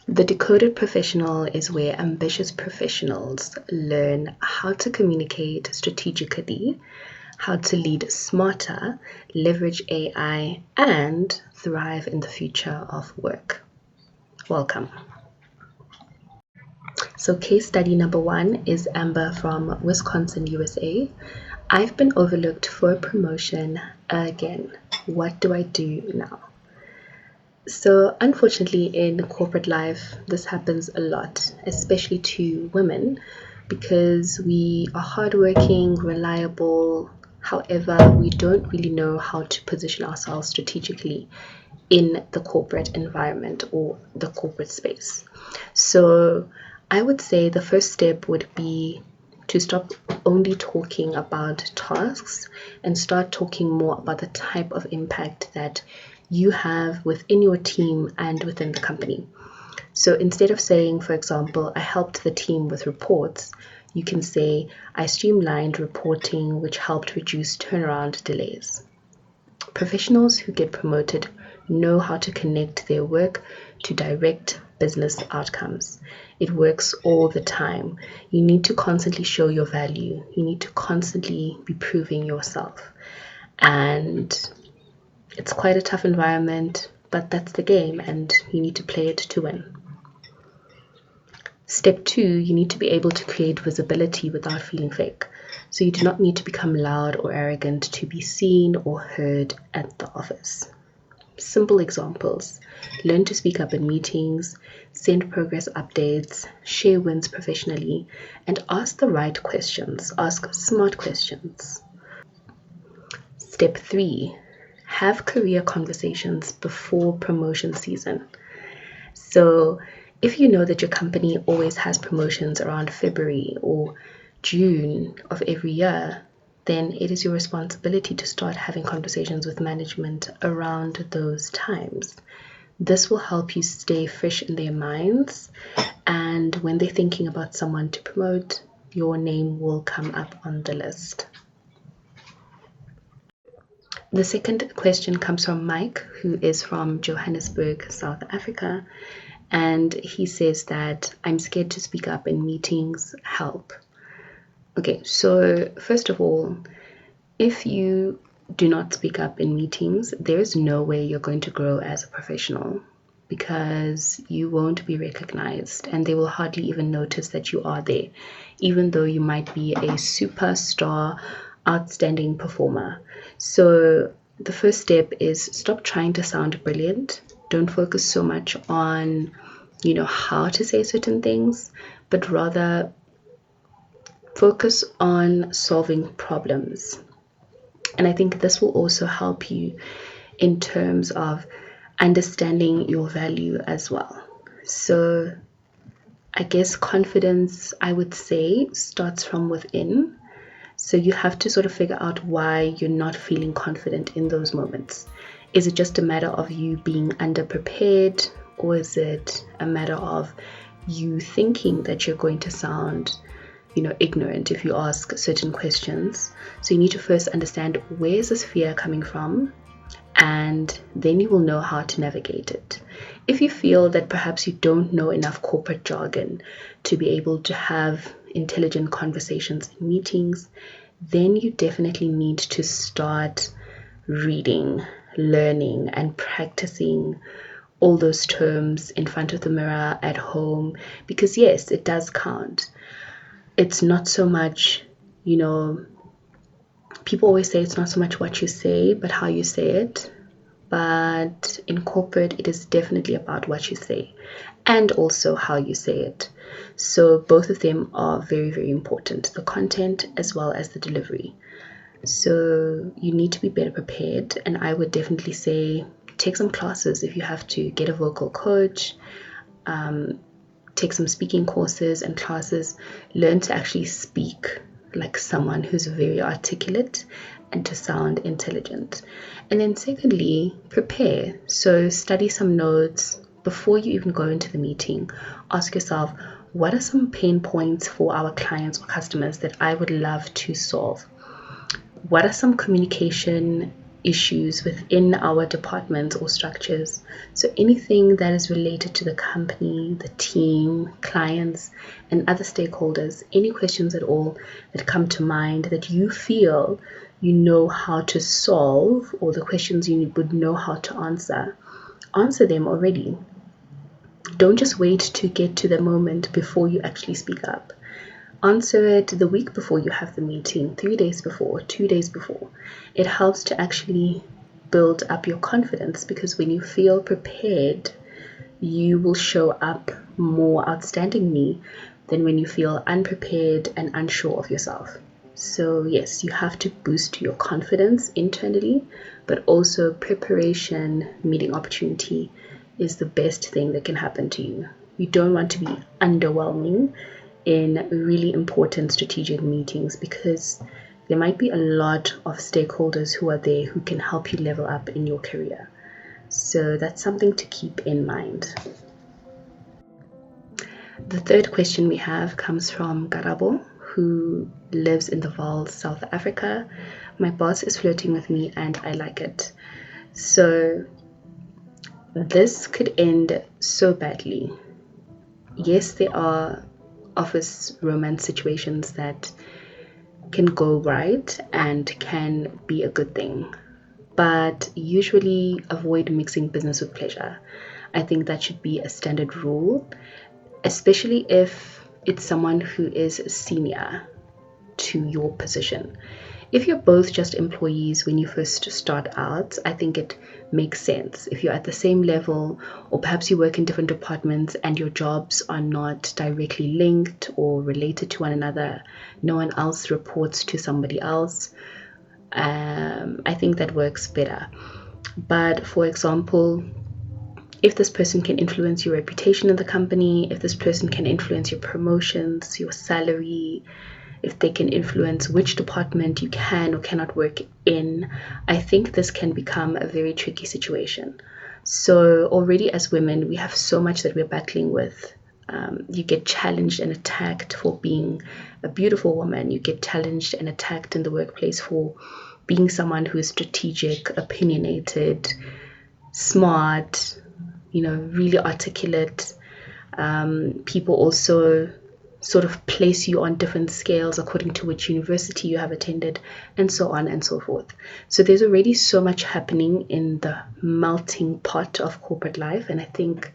The Decoded Professional is where ambitious professionals learn how to communicate strategically, how to lead smarter, leverage AI, and thrive in the future of work. Welcome. So, case study number one is Amber from Wisconsin, USA. I've been overlooked for a promotion again. What do I do now? So, unfortunately, in corporate life, this happens a lot, especially to women, because we are hardworking, reliable. However, we don't really know how to position ourselves strategically in the corporate environment or the corporate space. So, I would say the first step would be to stop only talking about tasks and start talking more about the type of impact that you have within your team and within the company. So instead of saying, for example, I helped the team with reports, you can say, I streamlined reporting, which helped reduce turnaround delays. Professionals who get promoted know how to connect their work to direct business outcomes. It works all the time. You need to constantly show your value. You need to constantly be proving yourself. And it's quite a tough environment, but that's the game and you need to play it to win. Step two, you need to be able to create visibility without feeling fake. So you do not need to become loud or arrogant to be seen or heard at the office. Simple examples: learn to speak up in meetings, send progress updates, share wins professionally, and ask the right questions. Ask smart questions. Step three, have career conversations before promotion season. So if you know that your company always has promotions around February or June of every year, then it is your responsibility to start having conversations with management around those times. This will help you stay fresh in their minds, and when they're thinking about someone to promote, your name will come up on the list. The second question comes from Mike, who is from Johannesburg, South Africa, and he says that I'm scared to speak up in meetings, help. Okay, so first of all, if you do not speak up in meetings, there's no way you're going to grow as a professional because you won't be recognized and they will hardly even notice that you are there, even though you might be a superstar, outstanding performer. So the first step is stop trying to sound brilliant. Don't focus so much on, how to say certain things, but rather focus on solving problems. And I think this will also help you in terms of understanding your value as well. So I guess confidence, I would say, starts from within. So you have to sort of figure out why you're not feeling confident in those moments. Is it just a matter of you being underprepared, or is it a matter of you thinking that you're going to sound ignorant if you ask certain questions? So you need to first understand, where is this fear coming from, and then you will know how to navigate it. If you feel that perhaps you don't know enough corporate jargon to be able to have intelligent conversations in meetings, then you definitely need to start reading, learning, and practicing all those terms in front of the mirror at home, because yes, it does count. It's not so much, people always say it's not so much what you say, but how you say it. But in corporate, it is definitely about what you say and also how you say it. So both of them are very, very important, the content as well as the delivery. So you need to be better prepared. And I would definitely say take some classes if you have to, get a vocal coach, take some speaking courses and classes, learn to actually speak like someone who's very articulate and to sound intelligent. And then secondly, prepare. So study some notes before you even go into the meeting. Ask yourself, what are some pain points for our clients or customers that I would love to solve? What are some communication issues within our departments or structures. So anything that is related to the company, the team, clients, and other stakeholders, any questions at all that come to mind that you feel you know how to solve, or the questions you would know how to answer them already. Don't just wait to get to the moment before you actually speak up. Answer it the week before you have the meeting, 3 days before, 2 days before. It helps to actually build up your confidence, because when you feel prepared, you will show up more outstandingly than when you feel unprepared and unsure of yourself. So yes, you have to boost your confidence internally, but also preparation, meeting opportunity is the best thing that can happen to you. You don't want to be underwhelming in really important strategic meetings, because there might be a lot of stakeholders who are there who can help you level up in your career. So that's something to keep in mind. The third question we have comes from Karabo, who lives in the Vaal, South Africa. My boss is flirting with me and I like it. So this could end so badly. Yes, there are office romance situations that can go right and can be a good thing, but usually avoid mixing business with pleasure. I think that should be a standard rule, especially if it's someone who is senior to your position. If you're both just employees when you first start out, I think it makes sense. If you're at the same level, or perhaps you work in different departments and your jobs are not directly linked or related to one another, no one else reports to somebody else, I think that works better. But for example, if this person can influence your reputation in the company, if this person can influence your promotions, your salary, if they can influence which department you can or cannot work in, I think this can become a very tricky situation. So already as women, we have so much that we're battling with. You get challenged and attacked for being a beautiful woman. You get challenged and attacked in the workplace for being someone who is strategic, opinionated, smart, really articulate. People also sort of place you on different scales according to which university you have attended, and so on and so forth. So there's already so much happening in the melting pot of corporate life, and I think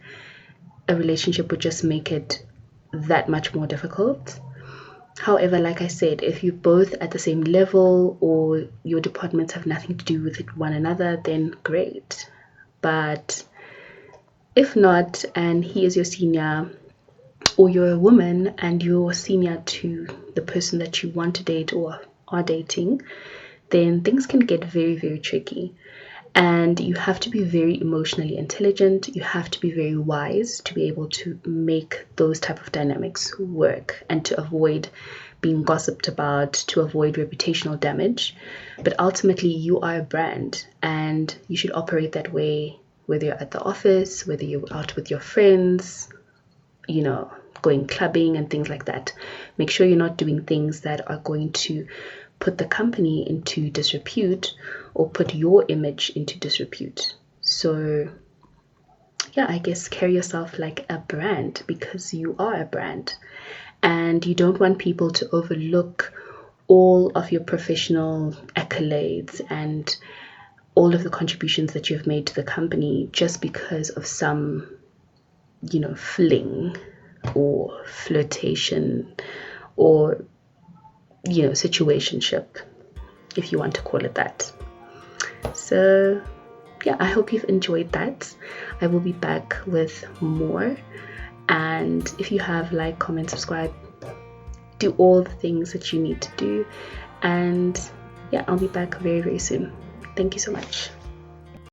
a relationship would just make it that much more difficult. However, like I said, if you're both at the same level or your departments have nothing to do with one another, then great. But if not, and he is your senior, or you're a woman and you're senior to the person that you want to date or are dating, then things can get very, very tricky. And you have to be very emotionally intelligent. You have to be very wise to be able to make those type of dynamics work and to avoid being gossiped about, to avoid reputational damage. But ultimately, you are a brand and you should operate that way, whether you're at the office, whether you're out with your friends, going clubbing and things like that. Make sure you're not doing things that are going to put the company into disrepute or put your image into disrepute. So yeah, I guess carry yourself like a brand, because you are a brand, and you don't want people to overlook all of your professional accolades and all of the contributions that you've made to the company just because of some fling or flirtation or situationship, if you want to call it that. So yeah, I hope you've enjoyed that. I will be back with more, and if you have, like, comment, subscribe, do all the things that you need to do, and yeah, I'll be back very, very soon. Thank you so much.